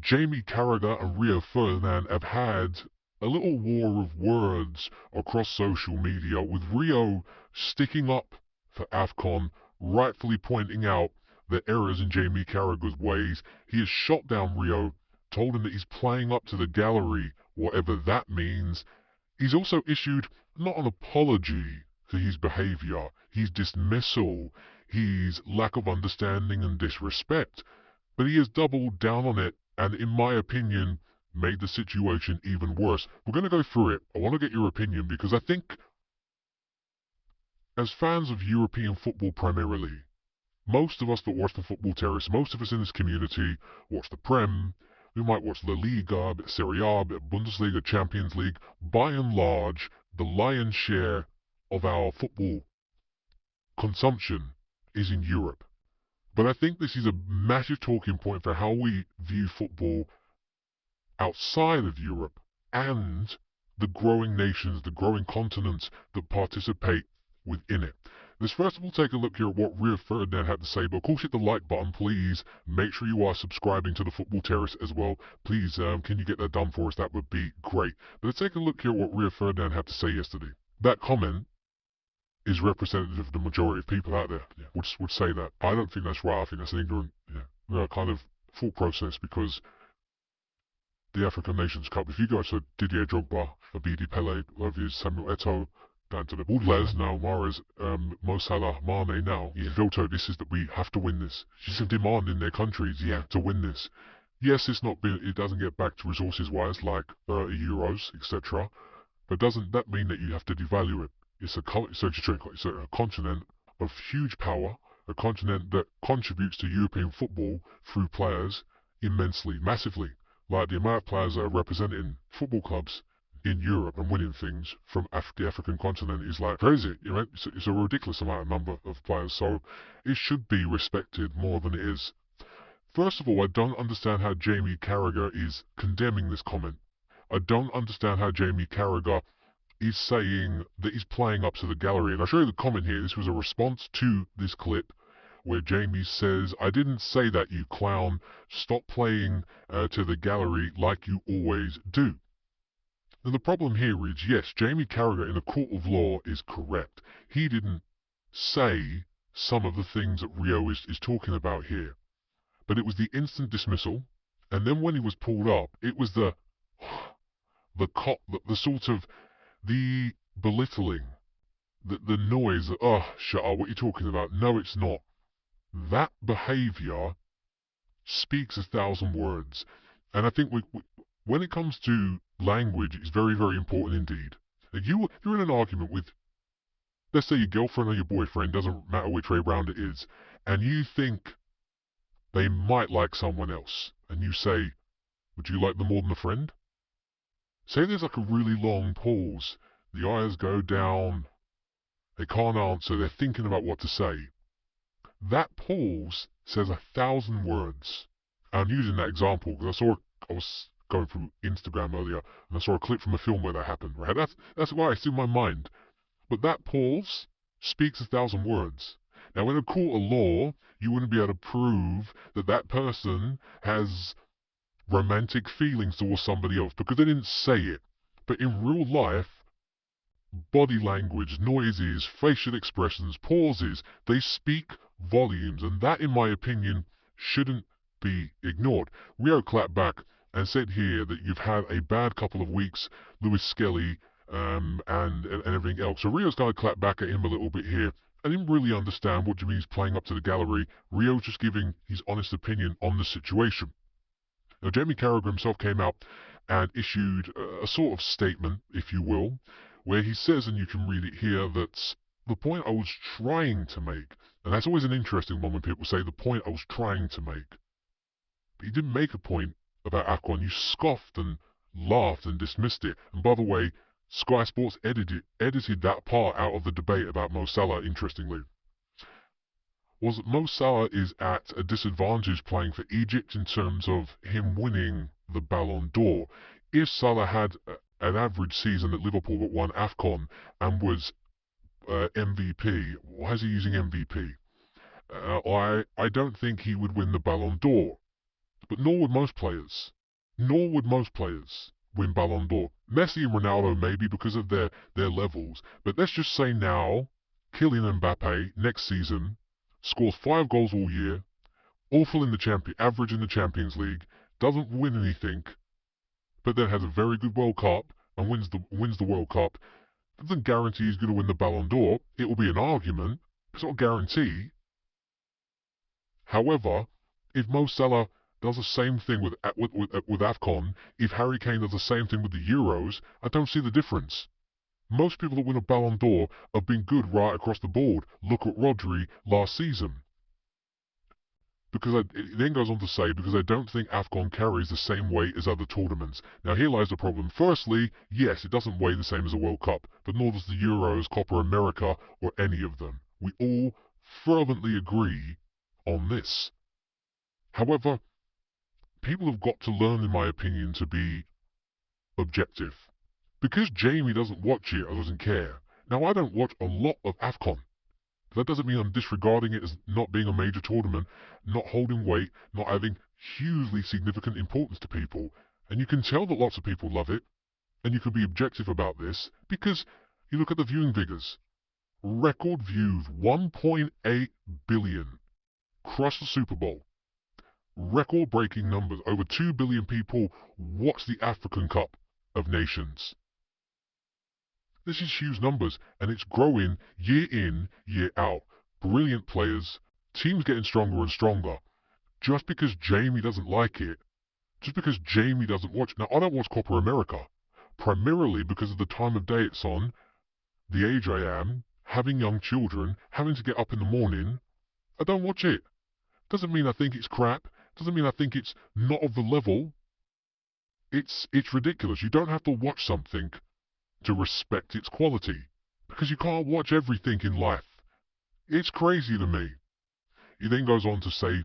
Jamie Carragher and Rio Ferdinand have had a little war of words across social media, with Rio sticking up for AFCON, rightfully pointing out the errors in Jamie Carragher's ways. He has shot down Rio, told him that he's playing up to the gallery, whatever that means. He's also issued not an apology for his behaviour, his dismissal, his lack of understanding and disrespect, but he has doubled down on it and, in my opinion, made the situation even worse. We're going to go through it. I want to get your opinion because I think, as fans of European football primarily, most of us that watch the Football Terrace, most of us in this community watch the Prem, we might watch La Liga, a bit Serie A, a bit Bundesliga, Champions League. By and large, the lion's share of our football consumption is in Europe. But I think this is a massive talking point for how we view football outside of Europe and the growing nations, the growing continents that participate within it. Let's first of all take a look here at what Rio Ferdinand had to say, but of course hit the like button, please. Make sure you are subscribing to the Football Terrace as well. Please, can you get that done for us? That would be great. But let's take a look here at what Rio Ferdinand had to say yesterday. That comment is representative of the majority of people out there. Yeah, would say that. I don't think that's right. I think that's an ignorant, kind of thought process, because the African Nations Cup, if you go to Didier Drogba, Abidi Pele, whoever is, Samuel Eto'o, down to the Budles now, Mahrez, Mo Salah, Mane now, Vilto, this is that we have to win this. It's a demand in their countries to win this. Yes, it doesn't get back to resources wise like euros, etc. But doesn't that mean that you have to devalue it? It's a continent of huge power, a continent that contributes to European football through players immensely, massively. Like the amount of players that are representing football clubs in Europe and winning things from the African continent is like crazy. It's a ridiculous number of players, so it should be respected more than it is. First of all, I don't understand how Jamie Carragher is condemning this comment. I don't understand how Jamie Carragher is saying that he's playing up to the gallery. And I'll show you the comment here. This was a response to this clip where Jamie says, "I didn't say that, you clown. Stop playing to the gallery like you always do." Now the problem here is, yes, Jamie Carragher in a court of law is correct. He didn't say some of the things that Rio is talking about here. But it was the instant dismissal, and then when he was pulled up, it was the sort of the belittling, the noise, shut up, what are you talking about? No, it's not. That behaviour speaks 1,000 words. And I think when it comes to language, it's very, very important indeed. Like you're in an argument with, let's say, your girlfriend or your boyfriend, doesn't matter which way round it is, and you think they might like someone else, and you say, would you like them more than a friend? Say there's like a really long pause, the eyes go down, they can't answer, they're thinking about what to say. That pause says 1,000 words. I'm using that example because I was going through Instagram earlier, and I saw a clip from a film where that happened, right? That's why it's in my mind. But that pause speaks 1,000 words. Now, in a court of law, you wouldn't be able to prove that that person has romantic feelings towards somebody else because they didn't say it. But in real life, body language, noises, facial expressions, pauses, they speak volumes, and that, in my opinion, shouldn't be ignored. Rio clapped back and said here that you've had a bad couple of weeks, Lewis Skelly, and everything else. So Rio's going to clap back at him a little bit here. I didn't really understand what Jimmy's playing up to the gallery. Rio's just giving his honest opinion on the situation. Now, Jamie Carragher himself came out and issued a sort of statement, if you will, where he says, and you can read it here, that the point I was trying to make, and that's always an interesting one when people say the point I was trying to make. But he didn't make a point about AFCON. You scoffed and laughed and dismissed it. And by the way, Sky Sports edited that part out of the debate about Mo Salah, interestingly. Was that Mo Salah is at a disadvantage playing for Egypt in terms of him winning the Ballon d'Or. If Salah had an average season at Liverpool that won AFCON and was MVP, why is he using MVP? I don't think he would win the Ballon d'Or. but nor would most players. Nor would most players win Ballon d'Or. Messi and Ronaldo maybe because of their levels, but let's just say now, Kylian Mbappe next season scores 5 goals all year, awful in the average in the Champions League, doesn't win anything, but then has a very good World Cup and wins the World Cup. Doesn't guarantee he's going to win the Ballon d'Or. It will be an argument. It's not a guarantee. However, if Mo Salah does the same thing with AFCON, if Harry Kane does the same thing with the Euros, I don't see the difference. Most people that win a Ballon d'Or have been good right across the board. Look at Rodri last season. It then goes on to say, because I don't think AFCON carries the same weight as other tournaments. Now here lies the problem. Firstly, yes, it doesn't weigh the same as a World Cup, but nor does the Euros, Copa America, or any of them. We all fervently agree on this. However, people have got to learn, in my opinion, to be objective. Because Jamie doesn't watch it or doesn't care. Now I don't watch a lot of AFCON. That doesn't mean I'm disregarding it as not being a major tournament, not holding weight, not having hugely significant importance to people. And you can tell that lots of people love it, and you can be objective about this, because you look at the viewing figures. Record views, 1.8 billion. Crushed the Super Bowl. Record-breaking numbers. Over 2 billion people watch the African Cup of Nations. This is huge numbers, and it's growing year in, year out. Brilliant players, teams getting stronger and stronger. Just because Jamie doesn't like it, just because Jamie doesn't watch. Now, I don't watch Copa America, primarily because of the time of day it's on, the age I am, having young children, having to get up in the morning. I don't watch it. Doesn't mean I think it's crap. Doesn't mean I think it's not of the level. It's ridiculous. You don't have to watch something to respect its quality, because you can't watch everything in life. It's crazy to me. He then goes on to say,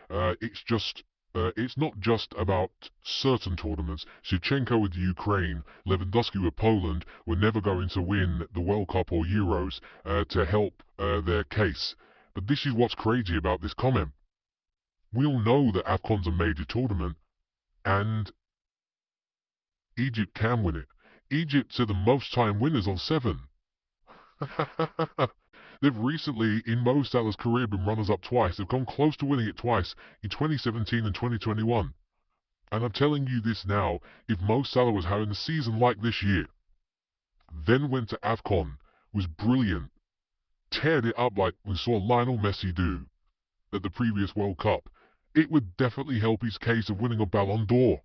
it's not just about certain tournaments. Shevchenko with Ukraine, Lewandowski with Poland were never going to win the World Cup or Euros to help their case. But this is what's crazy about this comment. We all know that AFCON's a major tournament, and Egypt can win it. Egypt are the most time winners on 7. They've recently, in Mo Salah's career, been runners-up twice. They've come close to winning it twice, in 2017 and 2021. And I'm telling you this now, if Mo Salah was having a season like this year, then went to AFCON, was brilliant, teared it up like we saw Lionel Messi do at the previous World Cup, it would definitely help his case of winning a Ballon d'Or.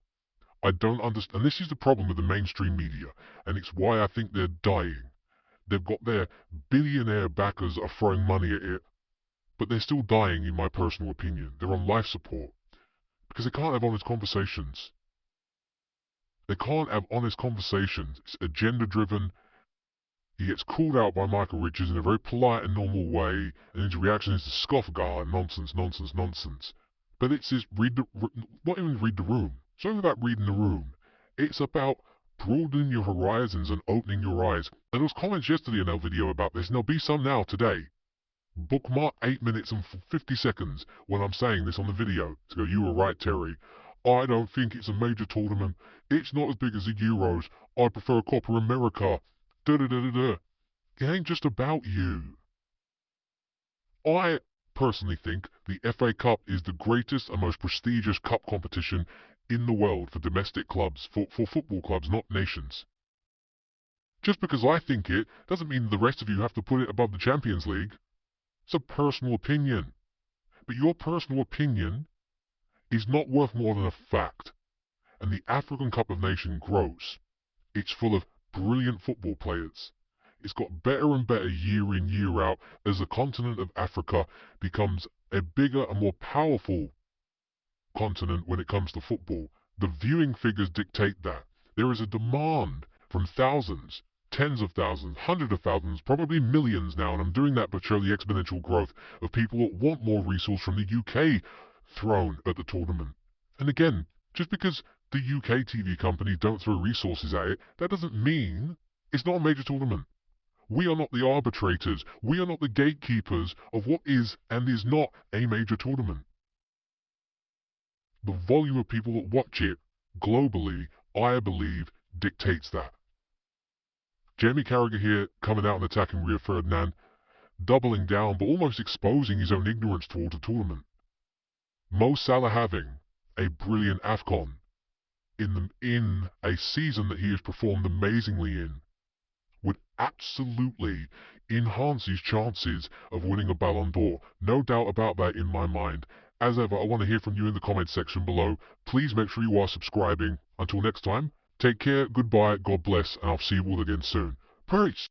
I don't understand. And this is the problem with the mainstream media, and it's why I think they're dying. They've got their billionaire backers are throwing money at it, but they're still dying, in my personal opinion. They're on life support, because they can't have honest conversations. They can't have honest conversations. It's agenda-driven. He gets called out by Michael Richards in a very polite and normal way, and his reaction is to scoff, nonsense, nonsense, nonsense. But it's this not even read the room. It's not about reading the room. It's about broadening your horizons and opening your eyes. And there was comments yesterday in our video about this, and there'll be some now today. Bookmark 8 minutes and 50 seconds when I'm saying this on the video to go, you were right, Terry. I don't think it's a major tournament. It's not as big as the Euros. I prefer Copa America. Da-da-da-da-da. It ain't just about you. I personally think the FA Cup is the greatest and most prestigious cup competition in the world for domestic clubs, for football clubs, not nations. Just because I think it doesn't mean the rest of you have to put it above the Champions League. It's a personal opinion. But your personal opinion is not worth more than a fact. And the African Cup of Nations grows. It's full of brilliant football players. It's got better and better year in, year out as the continent of Africa becomes a bigger and more powerful continent when it comes to football. The viewing figures dictate that. There is a demand from thousands, tens of thousands, hundreds of thousands, probably millions now, and I'm doing that to show the exponential growth of people that want more resource from the UK thrown at the tournament. And again, just because the UK TV company don't throw resources at it, that doesn't mean it's not a major tournament. We are not the arbitrators. We are not the gatekeepers of what is and is not a major tournament. The volume of people that watch it globally, I believe, dictates that. Jamie Carragher here coming out and attacking Rio Ferdinand, doubling down but almost exposing his own ignorance towards the tournament. Mo Salah having a brilliant AFCON in a season that he has performed amazingly in would absolutely enhance his chances of winning a Ballon d'Or. No doubt about that in my mind. As ever, I want to hear from you in the comment section below. Please make sure you are subscribing. Until next time, take care, goodbye, God bless, and I'll see you all again soon. Peace!